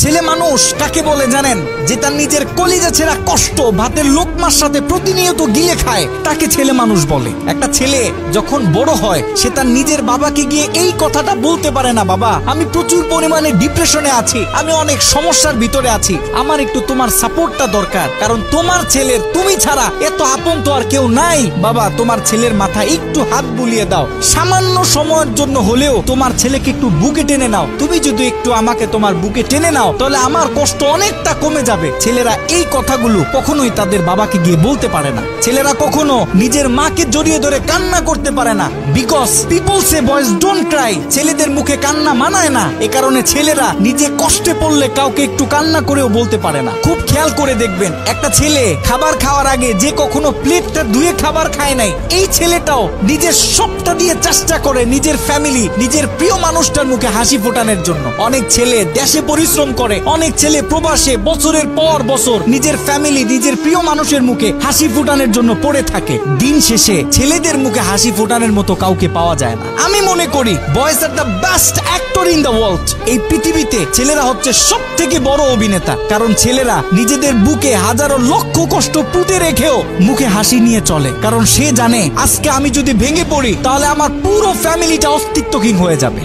ছেলে মানুষ কাকে বলে জানেন? যে তার নিজের কলিজা ছেঁড়া কষ্ট ভাতের লোকমার সাথে প্রতিনিয়ত গিলে খায়, তাকে ছেলে মানুষ বলে। একটা ছেলে যখন বড় হয় সে তার নিজের বাবাকে গিয়ে এই কথাটা বলতে পারে না, বাবা আমি প্রচুর পরিমাণে ডিপ্রেশনে আছি, আমি অনেক সমস্যার ভিতরে আছি, আমার একটু তোমার সাপোর্টটা দরকার, কারণ তোমার ছেলের তুমি ছাড়া এত আপন তো আর কেউ নাই। বাবা তোমার ছেলের মাথায় একটু হাত বুলিয়ে দাও, সামান্য সময়ের জন্য হলেও তোমার ছেলেকে একটু বুকে টেনে নাও। তুমি যদি একটু আমাকে তোমার বুকে টেনে নাও তাহলে আমার কষ্ট অনেকটা কমে যাবে। ছেলেরা এই কথাগুলো কখনোই তাদের বাবাকে গিয়ে বলতে পারে না। ছেলেরা কখনো নিজের মাকে জড়িয়ে ধরে কান্না করতে পারে না, because people say boys don't Cry. ছেলেদের মুখে কান্না মানায় না, এ কারণে ছেলেরা নিজে কষ্টে পড়লে কাউকে একটু কান্না করেও বলতে পারে না। খুব খেয়াল করে দেখবেন, একটা ছেলে খাবার খাওয়ার আগে যে কখনো প্লেটটা ধুয়ে খাবার খায় নাই, এই ছেলেটাও নিজের সবটা দিয়ে চেষ্টা করে নিজের ফ্যামিলি, নিজের প্রিয় মানুষটার মুখে হাসি ফোটানোর জন্য। অনেক ছেলে দেশে পরিশ্রম করে, অনেক ছেলে প্রবাসে বছরের পর বছর নিজের ফ্যামিলি, নিজের প্রিয় মানুষের মুখে হাসি ফোটানোর জন্য পড়ে থাকে। দিন শেষে ছেলেদের মুখে হাসি ফোটানোর মতো কাউকে পাওয়া যায় না। আমি মনে করি boys are the best actor in the world. এই পৃথিবীতে ছেলেরা হচ্ছে সব থেকে বড় অভিনেতা, কারণ ছেলেরা নিজেদের বুকে হাজারো লক্ষ কষ্ট পুঁতে রেখেও মুখে হাসি নিয়ে চলে, কারণ সে জানে আজকে আমি যদি ভেঙে পড়ি তাহলে আমার পুরো ফ্যামিলিটা অস্তিত্বহীন হয়ে যাবে।